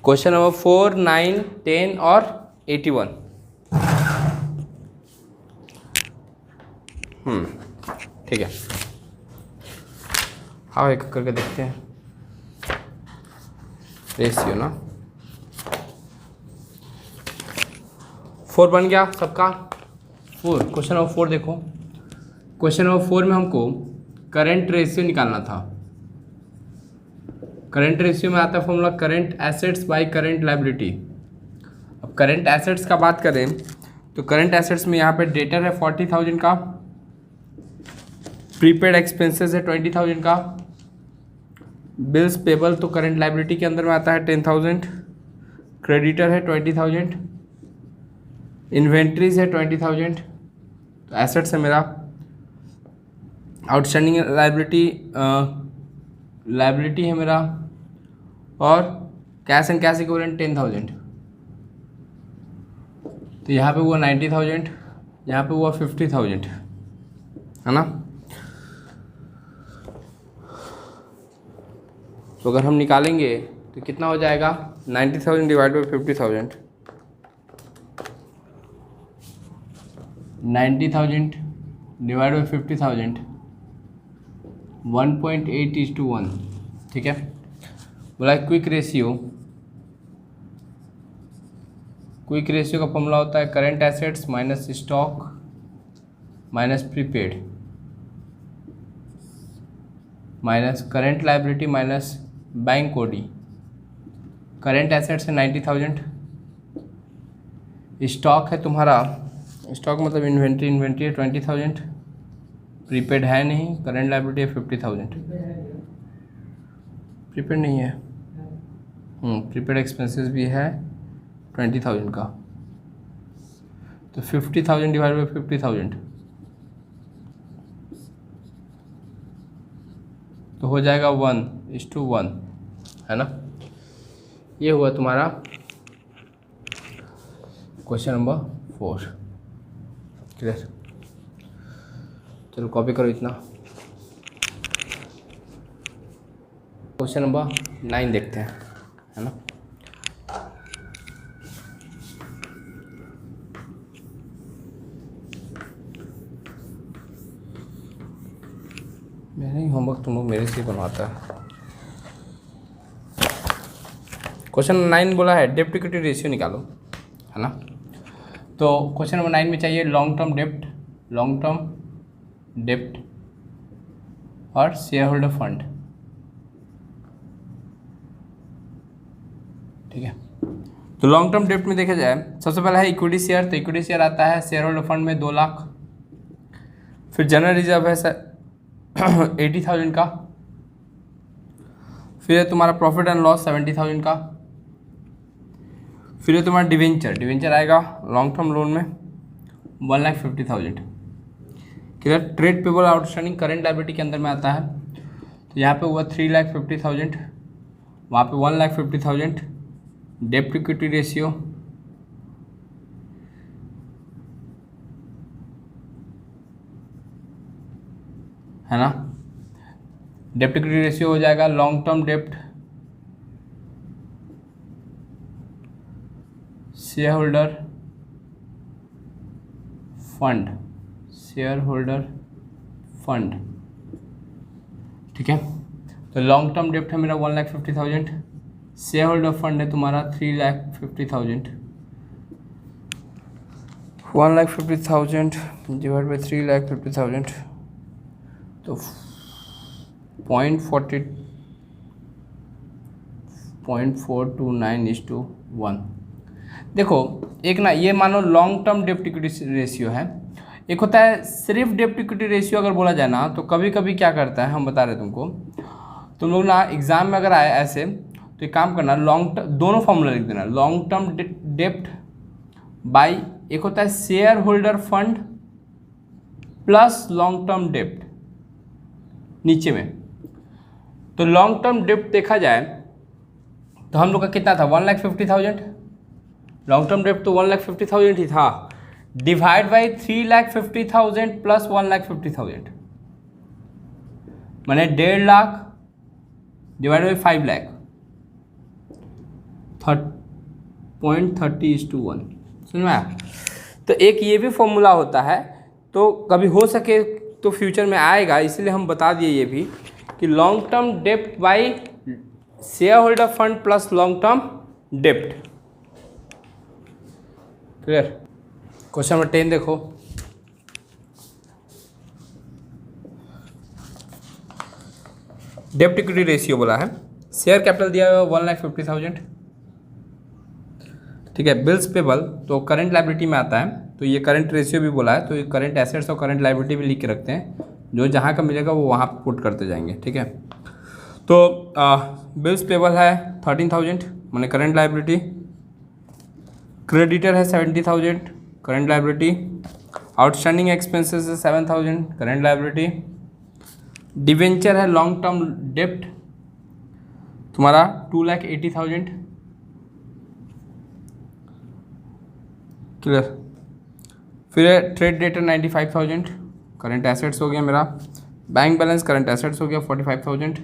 Question number 4, 9, 10 और 81। ठीक है, हाँ एक करके देखते हैं। रेशियो ना 4 बन गया सबका। 4, क्वेश्चन नंबर 4 देखो। क्वेश्चन नंबर 4 में हमको करंट रेशियो निकालना था। करंट रेशियो में आता है formula current assets by current liability. अब करंट एसेट्स का बात करें तो करंट एसेट्स में यहाँ पे डेटर है 40,000 का, प्रीपेड एक्सपेंसेस है 20,000 का, बिल्स पेबल तो करंट लायबिलिटी के अंदर में आता है 10,000, क्रेडिटर है 20,000, इन्वेंट्रीज है 20,000। तो एसेट्स है मेरा, आउटस्टैंडिंग लायबिलिटी है मेरा, और कैश एंड कैश इक्विवेलेंट 10,000। तो यहाँ पे हुआ 90,000, यहाँ पे हुआ 50,000, है ना। तो अगर हम निकालेंगे तो कितना हो जाएगा, 90,000 डिवाइड बाई 50,000, 90,000 डिवाइड बाई 50,000, 1.8:1। ठीक है, बोला क्विक रेशियो का फॉर्मूला होता है current assets minus stock minus prepaid minus current liability minus bank OD. Current assets है 90,000, स्टॉक है तुम्हारा, स्टॉक मतलब इन्वेंट्री है 20,000, प्रीपेड है नहीं, करंट लायबिलिटी है 50,000, प्रीपेड नहीं है, प्रीपेड एक्सपेंसेस भी है 20,000 का। तो 50,000 डिवाइड बाई 50,000 तो हो जाएगा 1:1, है ना। ये हुआ तुम्हारा क्वेश्चन नंबर 4। क्लियर, चलो कॉपी करो इतना। क्वेश्चन नंबर 9 देखते हैं, है ना। मेरा ही होमवर्क तुम लोग मेरे से ही बनवाता है। क्वेश्चन 9 बोला है डेब्ट इक्विटी रेशियो निकालो, है ना। तो क्वेश्चन नंबर 9 में चाहिए लॉन्ग टर्म डेब्ट और शेयर होल्डर फंड। ठीक है, तो लॉन्ग टर्म डेब्ट में देखा जाए सबसे पहला है इक्विटी शेयर। तो इक्विटी शेयर आता है शेयर होल्डर फंड में 2 लाख। फिर जनरल रिजर्व है 80,000 का। फिर है तुम्हारा प्रॉफिट एंड लॉस 70,000 का। फिर है तुम्हारा डिवेंचर आएगा लॉन्ग टर्म लोन में 1,50,000। Clear, trade payable outstanding current liability के अंदर में आता है। तो यहाँ पे हुआ 3,50,000, वहाँ पे 1,50,000। डेब्ट इक्विटी रेशियो है ना, डेब्ट इक्विटी रेशियो हो जाएगा लॉन्ग टर्म डेब्ट शेयर होल्डर फंड। ठीक है, तो लॉन्ग टर्म डेब्ट है मेरा 1,50,000, शेयर होल्डर फंड है तुम्हारा 3,50,000। 1,50,000 डिवाइड बाई 3,50,000 तो 0.429:1। देखो एक ना, ये मानो लॉन्ग टर्म डेब्ट इक्विटी रेशियो है, एक होता है सिर्फ डेब्ट इक्विटी रेशियो। अगर बोला जाए ना तो कभी कभी क्या करता है, हम बता रहे तुमको, तुम लोग ना एग्जाम में अगर आए ऐसे तो एक काम करना, लॉन्ग टर्म दोनों फॉर्मूला लिख देना, लॉन्ग टर्म डेब्ट बाई एक होता है share holder fund plus long term डेब्ट नीचे में। तो लॉन्ग टर्म डेब्ट देखा जाए तो हम लोग का कितना था 1,50,000, लॉन्ग टर्म डेब्ट तो 1,50,000 ही था, डिवाइड बाई 3,50,000 प्लस 1,50,000 मैंने 1.5 लाख डिवाइड बाई 5 लाख। 0.30:1। समझ में आया? तो एक ये भी फॉर्मूला होता है, तो कभी हो सके तो फ्यूचर में आएगा, इसलिए हम बता दिए ये भी कि long term dept by share holder fund plus long term dept. Clear? Question number 10 देखो, डेप्ट इक्विटी रेशियो बोला है, शेयर कैपिटल दिया हुआ 1,50,000, ठीक है। बिल्स पेबल तो करंट लाइबिलिटी में आता है, तो ये करंट रेशियो भी बोला है, तो ये करंट एसेट्स और करंट लाइबिलिटी भी लिख के रखते हैं, जो जहाँ का मिलेगा वो वहाँ पुट करते जाएंगे, ठीक है। तो बिल्स पेबल है 13,000 माने करंट लाइबिलिटी, क्रेडिटर है 70,000 करंट लाइबिलिटी, आउटस्टैंडिंग एक्सपेंसेस है 7,000 करंट लाइबिलिटी, डिवेंचर है लॉन्ग टर्म डेप्ट तुम्हारा 2,80,000। क्लियर? फिर ट्रेड डेटर 95,000 करंट एसेट्स हो गया मेरा, बैंक बैलेंस करंट एसेट्स हो गया 45,000,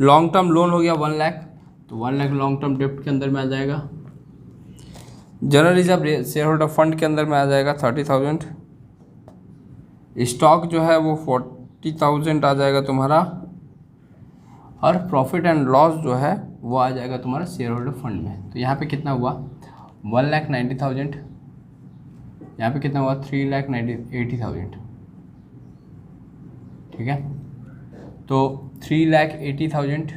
लॉन्ग टर्म लोन हो गया 1 लाख, तो 1 लाख लॉन्ग टर्म डेप्ट के अंदर में आ जाएगा, general reserve share holder fund के अंदर में आ जाएगा 30,000, स्टॉक जो है वो 40,000 आ जाएगा तुम्हारा, और प्रॉफिट एंड लॉस जो है वो आ जाएगा तुम्हारा शेयर होल्डर फंड में। तो यहाँ पे कितना हुआ 1,90,000, यहाँ पे कितना हुआ 3,80,000, ठीक है। तो 3,80,000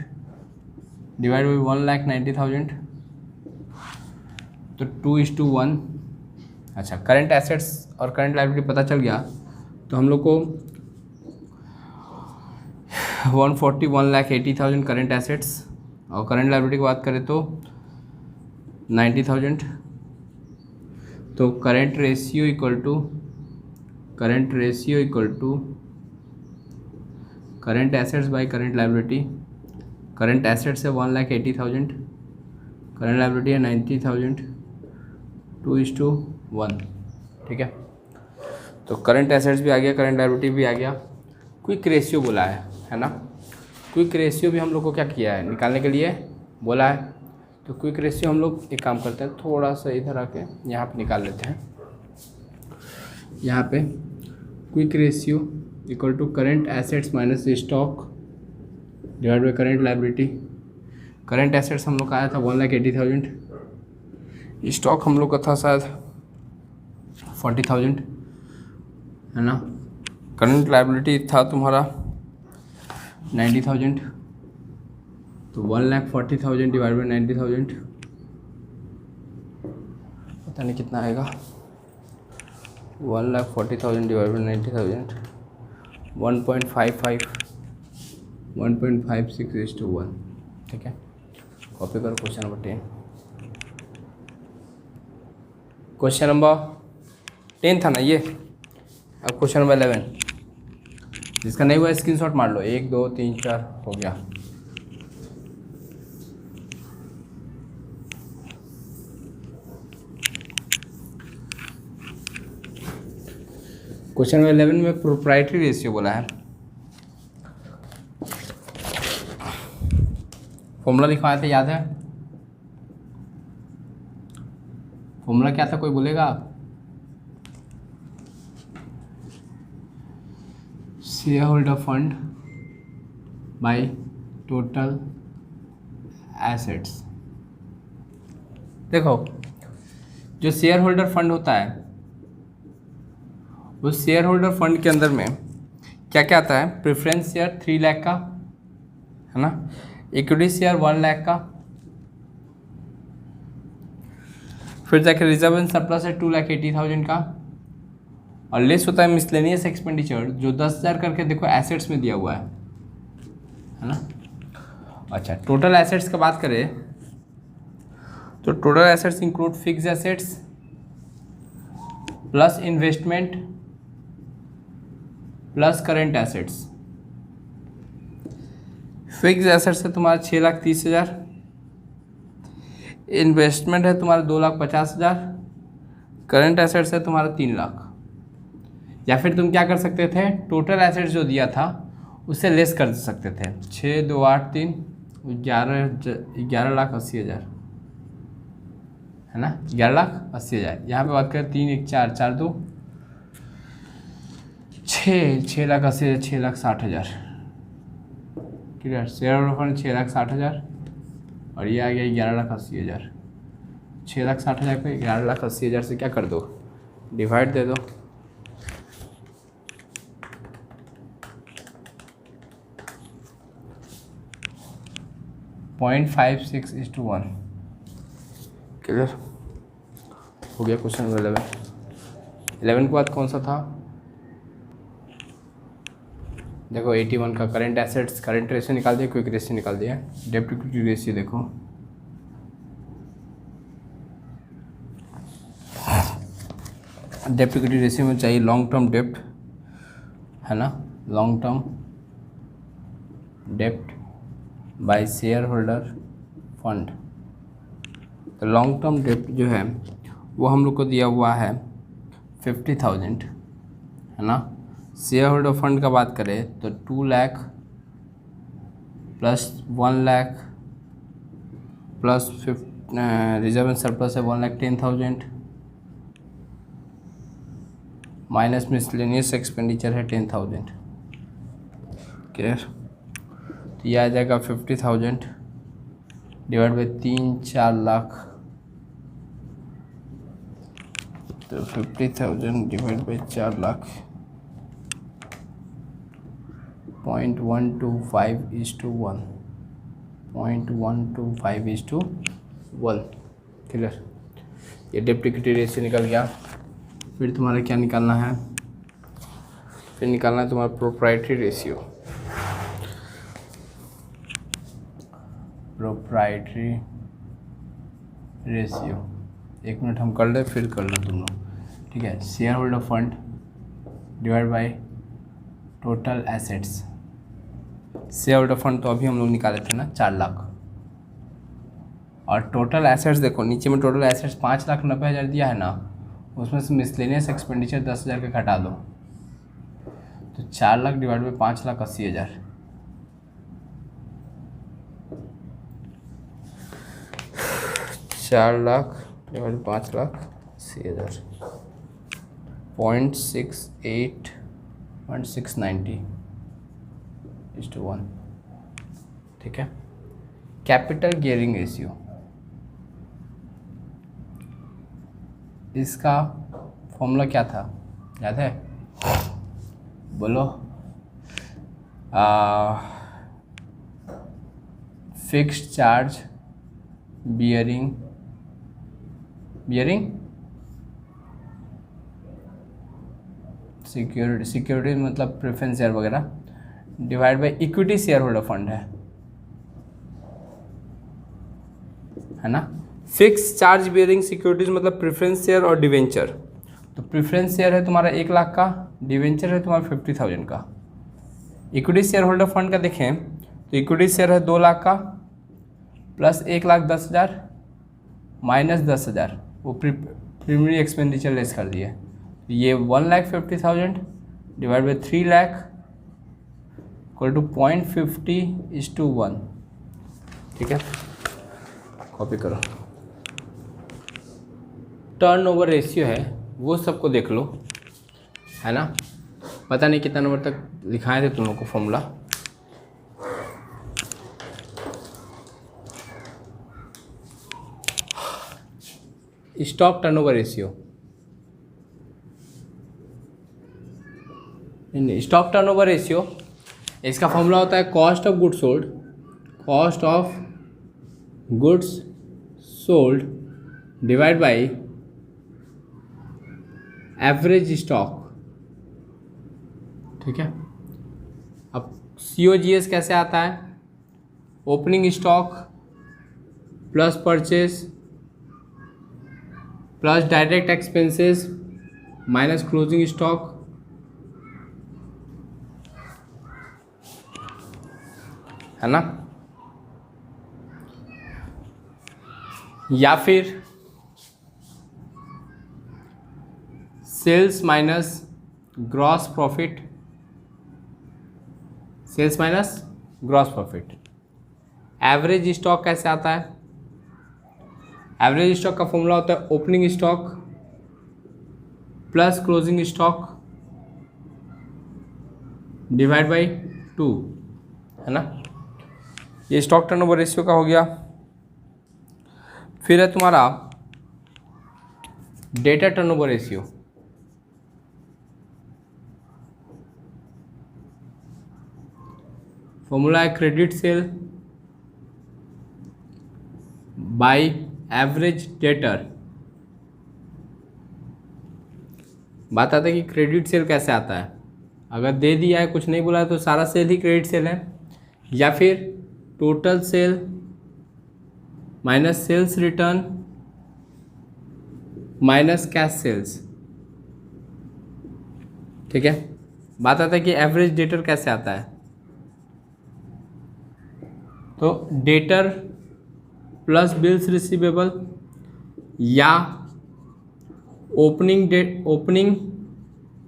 डिवाइड बाई 1,90,000 तो 2:1। अच्छा, करंट एसेट्स और करंट लायबिलिटी पता चल गया, तो हम लोग को 1,80,000 करंट एसेट्स और करंट लायबिलिटी की बात करें तो 90,000, तो current ratio equal to current assets by current liability. Current assets है 1,80,000, करंट लायबिलिटी है 90,000, 2:1, ठीक है। तो करंट एसेट्स भी आ गया, करंट लायबिलिटी भी आ गया। क्विक रेशियो बोला है ना, क्विक रेशियो भी हम लोग को क्या किया है निकालने के लिए बोला है, तो क्विक रेशियो हम लोग एक काम करते हैं, थोड़ा सा इधर आके यहाँ पे निकाल लेते हैं। यहाँ पे quick ratio equal to current assets minus stock divide by current liability. Current assets हम लोग का आया था 1,80,000, स्टॉक हम लोग का था शायद 40,000, है ना। करंट लायबिलिटी था तुम्हारा 90,000, तो 1,40,000 डिवाइड बाई 90,000 पता नहीं कितना आएगा, 1,40,000 डिवाइड बाई 90,000 1.56:1, ठीक है। कॉपी करो क्वेश्चन नंबर 10। क्वेश्चन नंबर 10 था ना ये, अब क्वेश्चन नंबर 11, जिसका नहीं हुआ स्क्रीनशॉट मार लो, 1 2 3 4 हो गया। क्वेश्चन नंबर 11 में प्रोप्राइटरी रेशियो बोला है, फॉर्मूला लिखवाए थे, याद है फॉर्मूला क्या था, कोई बोलेगा? Share holder fund by total assets. देखो, जो शेयर होल्डर फंड होता है उस शेयर होल्डर फंड के अंदर में क्या क्या आता है, प्रेफरेंस शेयर 3 लाख का, है ना, इक्विटी शेयर 1 लाख का, फिर जाके रिजर्व एंड सरप्लस है 2,80,000 का, और लेस होता है मिसलेनियस एक्सपेंडिचर जो 10,000 करके देखो एसेट्स में दिया हुआ है ना। अच्छा, टोटल एसेट्स की बात करें तो total assets include fix assets plus investment plus current assets. Fix assets है तुम्हारा 6,30,000, इन्वेस्टमेंट है तुम्हारा 2,50,000, करंट एसेट्स है तुम्हारा 3 लाख। या फिर तुम क्या कर सकते थे, टोटल एसेट्स जो दिया था उससे लेस कर सकते थे, 6, 2, 8, 3 11,80,000 है ना, 11,80,000। यहाँ पे बात करें 3 1 4 4 2 6 6,80,000 6,60,000। क्लियर। शेयर होल्डर फंड 6,60,000 और ये आ गया 11,80,000। 6,60,000 को 11,80,000 से क्या कर दो, डिवाइड दे दो। .56:1। क्लियर हो गया क्वेश्चन नंबर 11। 11 के बाद कौन सा था, देखो 81 का करंट एसेट्स, करंट रेशियो निकाल दिया, क्विक रेशियो निकाल दिया। डेब्ट इक्विटी रेशियो देखो, डेब्ट इक्विटी रेशियो में चाहिए लॉन्ग टर्म डेब्ट है ना, लॉन्ग टर्म डेब्ट बाय शेयर होल्डर फंड। तो लॉन्ग टर्म डेब्ट जो है वो हम लोग को दिया हुआ है 50,000 है ना। शेयर होल्डर फंड का बात करें तो 2 lakh plus 1 lakh plus reserve and surplus है 1,10,000 माइनस मिसलेनियस एक्सपेंडिचर है 10,000। क्लियर। तो यह आ जाएगा 50,000 डिवाइड बाई 3-4 लाख, तो 50,000 डिवाइड बाई 4 लाख 0.125:1 0.125:1। क्लियर। ये डेब्ट इक्विटी रेशियो निकल गया। फिर तुम्हारा क्या निकालना है, फिर निकालना है तुम्हारा proprietary ratio. Proprietary ratio 1 minute हम कर ले, फिर कर लो तुम लोग, ठीक है। Share holder fund divide by total assets. Share holder fund तो अभी हम लोग निकाले थे ना 4 लाख, और टोटल एसेट्स देखो नीचे में टोटल एसेट्स 5,90,000 दिया है ना, उसमें से मिसलेनियस एक्सपेंडिचर 10,000 का घटा दो, तो 4 lakh divide by 5,80,000। 4 lakh divide 5,80,000 0.68/690:1। ठीक है। कैपिटल गियरिंग रेशियो, इसका फॉर्मूला क्या था याद है, बोलो। फिक्स्ड चार्ज बियरिंग सिक्योरिटी मतलब प्रेफरेंस शेयर वगैरह divide by equity share holder fund है ना। फिक्स चार्ज बियरिंग सिक्योरिटीज मतलब प्रेफरेंस शेयर और डिवेंचर। तो प्रेफरेंस शेयर है तुम्हारा 1 लाख का, डिवेंचर है तुम्हारा 50,000 का। इक्विटी शेयर होल्डर फंड का देखें तो इक्विटी शेयर है 2 लाख का प्लस 1,10,000 माइनस 10,000, वो प्रीमियरी एक्सपेंडिचर लेस कर दिए, तो ये 1,50,000 divide by 3 lakh equal to 0.50:1। ठीक है, कॉपी करो। टर्नओवर रेशियो है वो सबको देख लो, है ना। पता नहीं कितना नंबर तक लिखाए थे तुम लोग को formula. Stock turnover ratio, stock turnover ratio इसका फॉर्मूला होता है cost of goods sold, cost of goods sold divide by average stock. ठीक है। अब COGS कैसे आता है, opening stock plus purchase plus direct expenses minus closing stock, है ना। या फिर sales minus gross profit, sales minus gross profit, average stock कैसे आता है? एवरेज स्टॉक का फॉर्मूला होता है opening stock plus closing stock divide by 2, है ना। ये स्टॉक टर्नओवर रेशियो का हो गया। फिर है तुम्हारा डेटा टर्नओवर रेशियो। फॉर्मूला है credit cell by average debtor. बात आता है कि क्रेडिट सेल कैसे आता है। अगर दे दिया है, कुछ नहीं बोला है, तो सारा सेल ही क्रेडिट सेल है, या फिर total sale minus sales return minus cash sales. ठीक है। बात आता है कि एवरेज डेटर कैसे आता है। तो डेटर प्लस बिल्स रिसीवेबल या opening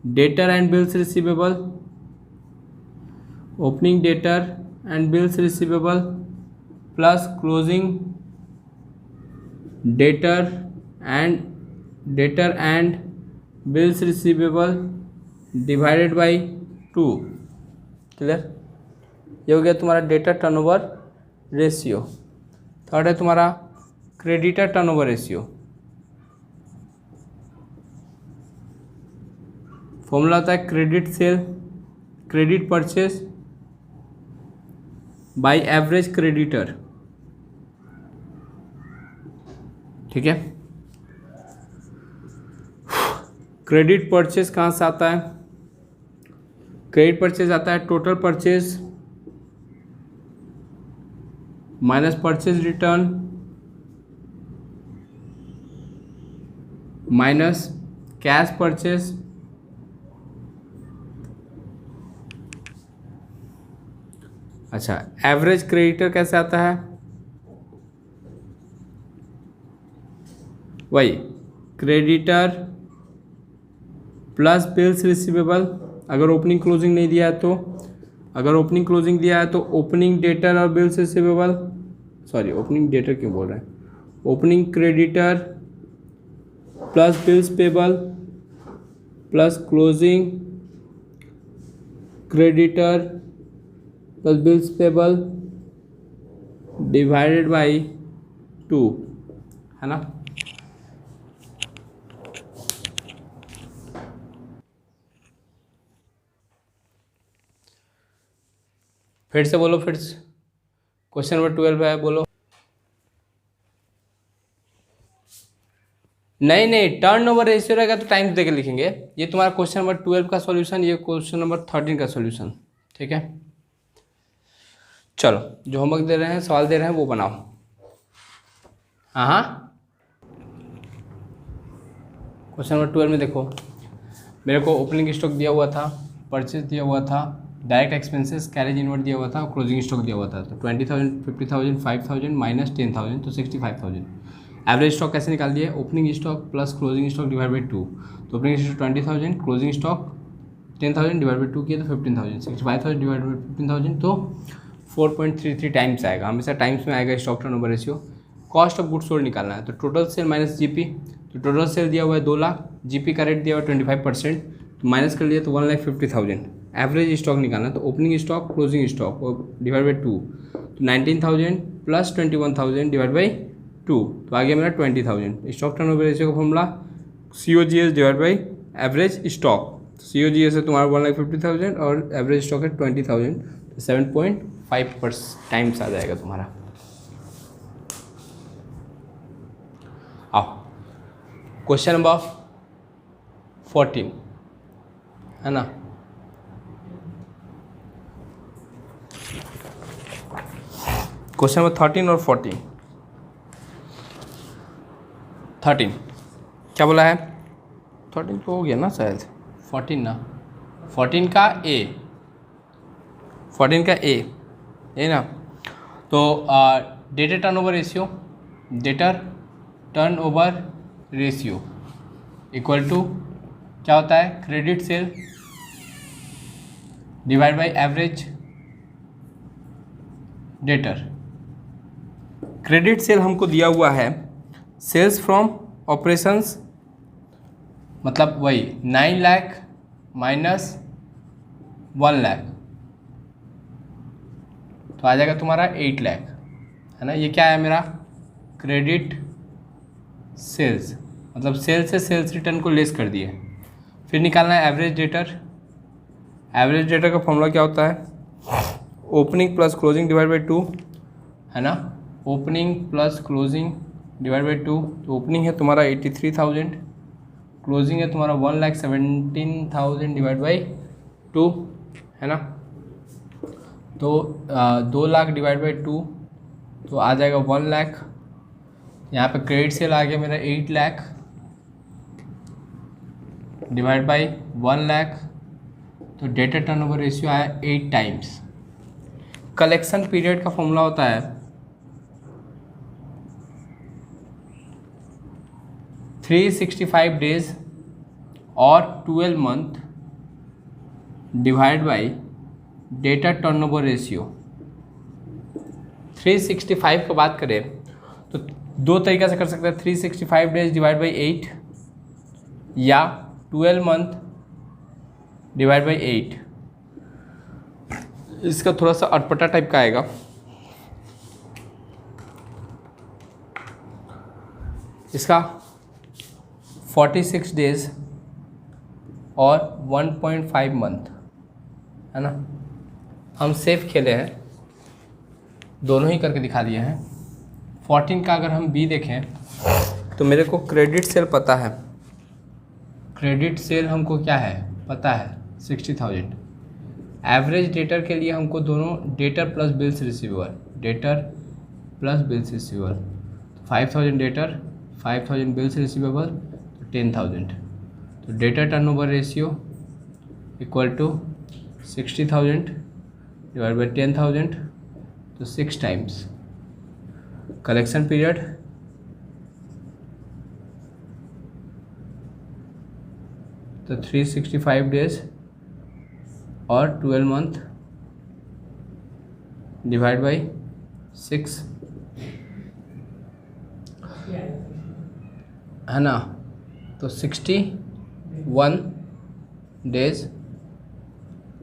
debtor and bills receivable, opening debtor and bills receivable plus closing debtor and bills receivable divided by 2। Clear? ये हो गया तुम्हारा डेटर टर्नओवर रेशियो। थर्ड है तुम्हारा क्रेडिटर टर्नओवर रेशियो। फॉर्मूला होता है credit cell, credit purchase by average creditor. ठीक है। क्रेडिट परचेस कहाँ से आता है? क्रेडिट परचेस आता है total purchase minus purchase return minus cash purchase अच्छा, एवरेज क्रेडिटर कैसे आता है? वही क्रेडिटर प्लस बिल्स रिसीवेबल। अगर ओपनिंग क्लोजिंग नहीं दिया है तो, अगर ओपनिंग क्लोजिंग दिया है तो ओपनिंग डेटर और bills receivable, sorry opening debtor क्यों बोल रहे हैं, opening creditor plus bills payable plus closing creditor plus bills payable divided by 2, है ना। फिर से बोलो, फिर से क्वेश्चन नंबर 12 है, बोलो। नहीं टर्नओवर रेशियो रहेगा तो टाइम्स देके लिखेंगे। ये तुम्हारा क्वेश्चन नंबर 12 का सॉल्यूशन, ये क्वेश्चन नंबर 13 का सॉल्यूशन। ठीक है, चलो जो होमवर्क दे रहे हैं, सवाल दे रहे हैं, वो बनाओ। हाँ क्वेश्चन नंबर 12 में देखो, मेरे को ओपनिंग स्टॉक दिया हुआ था, परचेज दिया हुआ था, डायरेक्ट एक्सपेंसेस कैरेज इनवर्ड दिया हुआ था, क्लोजिंग स्टॉक दिया हुआ था। तो 20,000, 50,000, 5,000 माइनस 10,000 तो 65,000। एवरेज स्टॉक कैसे निकाल दिया? Opening stock plus closing stock divide by 2। तो opening stock 20,000, closing stock 10,000 divide by 2 किया तो 15,000, 65,000 डिवाइड बाई 15,000 तो 4.33 टाइम्स आएगा। हमेशा टाइम्स में आएगा stock turnover ratio. Cost of goods sold निकालना है, तो टोटल सेल माइनस जीपी। तो टोटल सेल दिया हुआ है 2 लाख, जीपी का रेट दिया हुआ है 25%, तो माइनस कर लिया तो 1,50,000। एवरेज स्टॉक निकालना है, तो ओपनिंग स्टॉक क्लोजिंग स्टॉक और डिवाइड बाई 2, तो 19,000 प्लस 21,000 डिवाइड बाई 2, तो आ गया मेरा 20,000। स्टॉक टर्नओवर रेशियो का formula COGS divide by average stock. COGS है तुम्हारा 1,50,000 और एवरेज स्टॉक है 20,000, तो 7.5 टाइम्स आ जाएगा तुम्हारा। आओ क्वेश्चन नंबर 14, है ना। क्वेश्चन नंबर 13 और 14। 13 क्या बोला है? 13 तो हो गया ना शायद, 14 ना, 14 का ए, 14 का ए है ना। तो debtor turnover ratio, debtor turnover ratio equal to क्या होता है? Credit sale divide by average debtor. Credit sale हमको दिया हुआ है सेल्स फ्रॉम ऑपरेशंस, मतलब वही 9 लाख माइनस 1 लाख, तो आ जाएगा तुम्हारा 8 लाख, है ना। ये क्या है मेरा क्रेडिट सेल्स, मतलब सेल्स से सेल्स रिटर्न को लेस कर दिए। फिर निकालना है एवरेज डेटर। एवरेज डेटर का फॉर्मूला क्या होता है, opening plus closing divide by 2, है ना। Opening plus closing divide by 2, तो ओपनिंग है तुम्हारा 83,000, क्लोजिंग है तुम्हारा 1,17,000 डिवाइड बाई 2, है ना। तो 2 लाख डिवाइड बाई 2, तो आ जाएगा 1 लाख। यहाँ पे क्रेडिट सेल आ गया मेरा 8 लाख डिवाइड बाई 1 लाख, तो डेटर टर्नओवर रेशियो आया 8 टाइम्स। कलेक्शन पीरियड का फॉर्मूला होता है 365 डेज और 12 month divide by data turnover ratio. 365 की बात करें तो दो तरीक़ा से कर सकते हैं, 365 डेज डिवाइड बाई 8 या 12 मंथ डिवाइड बाई 8। इसका थोड़ा सा अटपटा टाइप का आएगा। इसका 46 डेज और 1.5 मंथ, है ना। हम सेफ खेले हैं, दोनों ही करके दिखा दिए हैं। 14 का अगर हम बी देखें तो मेरे को क्रेडिट सेल पता है, क्रेडिट सेल हमको क्या है पता है 60,000। एवरेज डेटर के लिए हमको दोनों debtor plus bills receivable, debtor plus bills receivable, 5,000 debtor 5,000 bills receivable, तो 10,000। तो debtor turnover ratio equal to 60,000 divide by 10,000, तो 6 टाइम्स। कलेक्शन पीरियड तो 365 डेज और 12 मंथ डिवाइड बाई 6, है ना। तो 61 डेज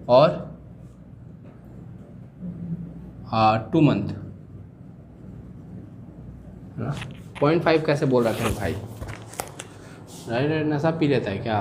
और 2 मंथ, है ना। 0.5 कैसे बोल रहा था भाई, राइट नशा पी लेता है क्या।